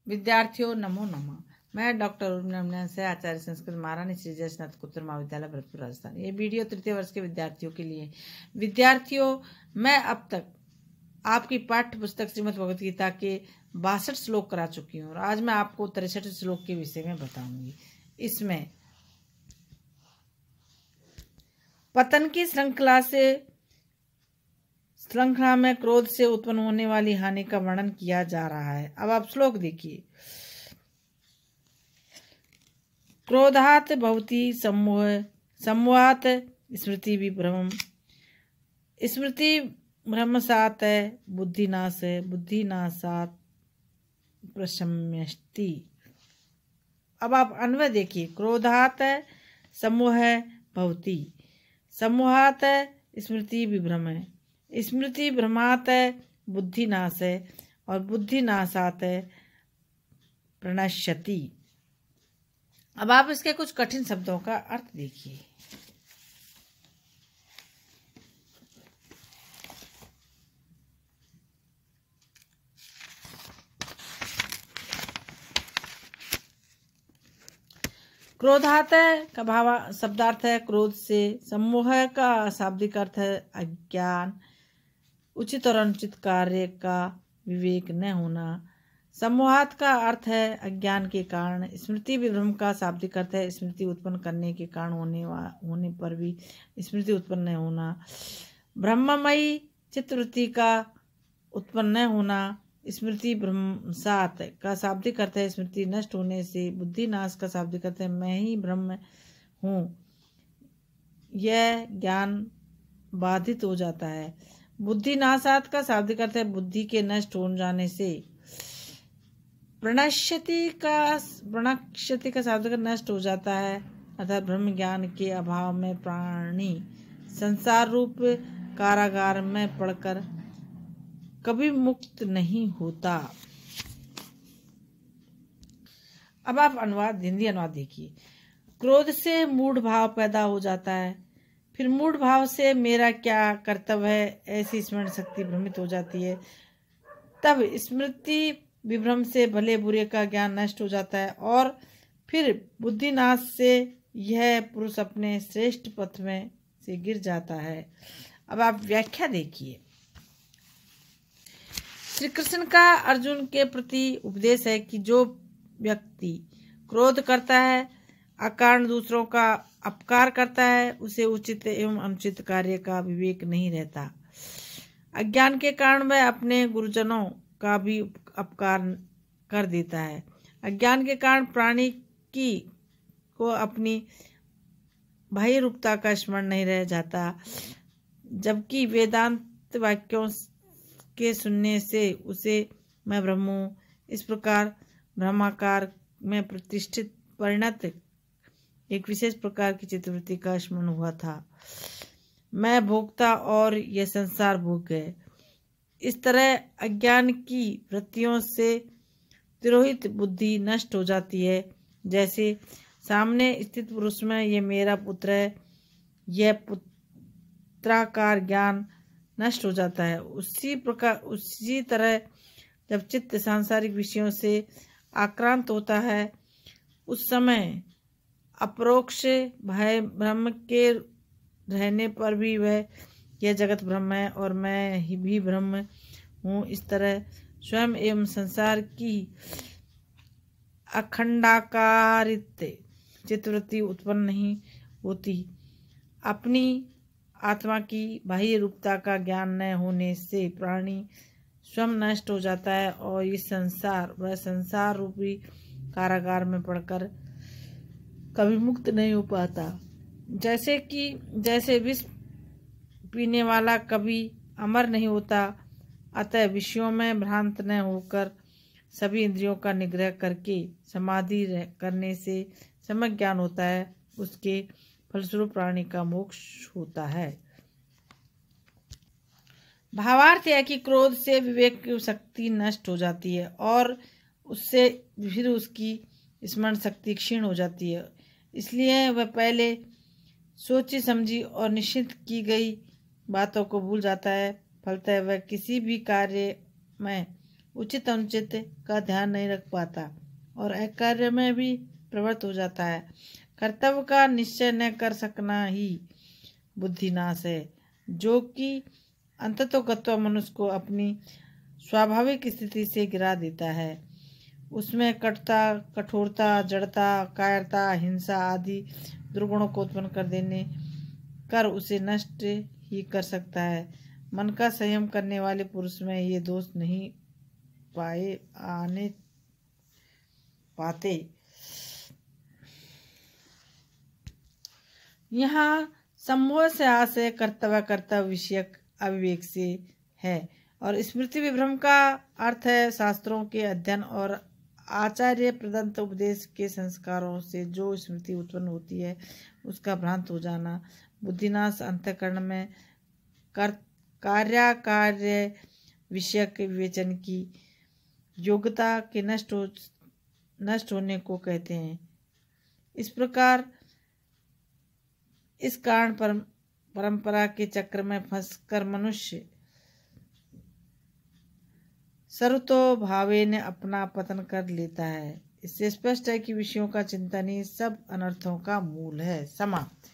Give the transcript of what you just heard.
विद्यार्थियों नमो नमः। मैं डॉक्टर उर्मिला से आचार्य संस्कृत महारानी श्री जय स्नातकोत्तर महाविद्यालय भरतपुर राजस्थान। ये वीडियो तृतीय वर्ष के विद्यार्थियों के लिए। विद्यार्थियों, मैं अब तक आपकी पाठ्य पुस्तक श्रीमद् भगवद गीता के 62 श्लोक करा चुकी हूँ और आज मैं आपको 63 श्लोक के विषय में बताऊंगी। इसमें पतन की श्रृंखला में क्रोध से उत्पन्न होने वाली हानि का वर्णन किया जा रहा है। अब आप श्लोक देखिए। क्रोधात भवति सम्मोहात स्मृति विभ्रमम्, स्मृति भ्रमसात बुद्धिनाशात प्रशम्यति। अब आप अन्वय देखिए। क्रोधात सम्मोह भवति, सम्मोहात स्मृति विभ्रम, स्मृति भ्रमात बुद्धिनाश और बुद्धिनाशात प्रणश्यति। अब आप इसके कुछ कठिन शब्दों का अर्थ देखिए। क्रोधात का भाव शब्दार्थ है क्रोध से, सम्मोह का शाब्दिक अर्थ है अज्ञान, उचित और अनुचित कार्य का विवेक न होना। सम्मोहात का अर्थ है अज्ञान के कारण। स्मृति विभ्रम का शाब्दिक अर्थ है स्मृति उत्पन्न करने के कारण होने पर भी स्मृति उत्पन्न न होना। ब्रह्ममयी चित्तवृत्ति का उत्पन्न न होना। स्मृति भ्रमसात का शाब्दिक अर्थ है स्मृति नष्ट होने से। बुद्धिनाश का शाब्दिक अर्थ है मैं ही ब्रह्म हूँ, यह ज्ञान बाधित हो जाता है। बुद्धिनाशात का शाब्दिक अर्थ है बुद्धि के नष्ट हो जाने से। प्रणश्यति का शाब्दिक नष्ट हो जाता है, अर्थात ब्रह्म ज्ञान के अभाव में प्राणी संसार रूप कारागार में पड़कर कभी मुक्त नहीं होता। अब आप हिंदी अनुवाद देखिए। क्रोध से मूढ़ भाव पैदा हो जाता है, फिर मूढ़ भाव से मेरा क्या कर्तव्य है ऐसी स्मरण शक्ति भ्रमित हो जाती है। तब स्मृति विभ्रम से भले बुरे का ज्ञान नष्ट हो जाता है और फिर बुद्धिनाश से यह पुरुष अपने श्रेष्ठ पथ में से गिर जाता है। अब आप व्याख्या देखिए। श्री कृष्ण का अर्जुन के प्रति उपदेश है कि जो व्यक्ति क्रोध करता है, अकारण दूसरों का अपकार करता है, उसे उचित एवं अनुचित कार्य का विवेक नहीं रहता। अज्ञान के कारण वह अपने गुरुजनों का भी अपकार कर देता है। अज्ञान के कारण प्राणी को अपनी बाह्य रूपता का स्मरण नहीं रह जाता, जबकि वेदांत वाक्यों के सुनने से उसे मैं ब्रह्म हूँ इस प्रकार ब्रह्माकार में प्रतिष्ठित परिणत एक विशेष प्रकार की चित्तवृत्ति का स्मरण हुआ था। मैं भोक्ता और यह संसार भोग है। इस तरह अज्ञान की वृत्तियों से तिरोहित बुद्धि नष्ट हो जाती है। जैसे सामने स्थित पुरुष में यह मेरा पुत्र है, यह पुत्राकार ज्ञान नष्ट हो जाता है। उसी तरह जब चित्त सांसारिक विषयों से आक्रांत होता है, उस समय अपरोक्ष भय ब्रह्म के रहने पर भी वह यह जगत ब्रह्म है और मैं ही भी ब्रह्म हूँ, इस तरह स्वयं एवं संसार की अखंडाकारित चित्तवृत्ति उत्पन्न नहीं होती। अपनी आत्मा की बाह्य रूपता का ज्ञान न होने से प्राणी स्वयं नष्ट हो जाता है और ये संसार रूपी कारागार में पड़कर कभी मुक्त नहीं हो पाता। जैसे विष पीने वाला कभी अमर नहीं होता, अतः विषयों में भ्रांत न होकर सभी इंद्रियों का निग्रह करके समाधि करने से सम्यक ज्ञान होता है, उसके फलस्वरूप प्राणी का मोक्ष होता है। भावार्थ है कि क्रोध से विवेक की शक्ति नष्ट हो जाती है और उससे फिर उसकी स्मरण शक्ति क्षीण हो जाती है। इसलिए वह पहले सोची समझी और निश्चित की गई बातों को भूल जाता है। फलतः वह किसी भी कार्य में उचित अनुचित का ध्यान नहीं रख पाता और अकार्य में भी प्रवृत्त हो जाता है। कर्तव्य का निश्चय न कर सकना ही बुद्धिनाश है, जो कि अंततोगत्वा मनुष्य को अपनी स्वाभाविक स्थिति से गिरा देता है। उसमें कटुता, कठोरता, जड़ता, कायरता, हिंसा आदि दुर्गुणों को उत्पन्न कर उसे नष्ट ही कर सकता है। मन का संयम करने वाले पुरुष में ये दोष नहीं पाते। यहाँ सम्मोह से आशय कर्तव्य विषयक अविवेक से है और स्मृति विभ्रम का अर्थ है शास्त्रों के अध्ययन और आचार्य प्रदत्त उपदेश के संस्कारों से जो स्मृति उत्पन्न होती है उसका भ्रांत हो जाना। बुद्धिनाश अंतःकरण में कार्य विषयक विवेचन की योग्यता के नष्ट होने को कहते हैं। इस प्रकार इस कारण परंपरा के चक्र में फंसकर मनुष्य सर्वतो भावेन अपना पतन कर लेता है। इससे स्पष्ट है कि विषयों का चिंतन ही सब अनर्थों का मूल है। समाप्त।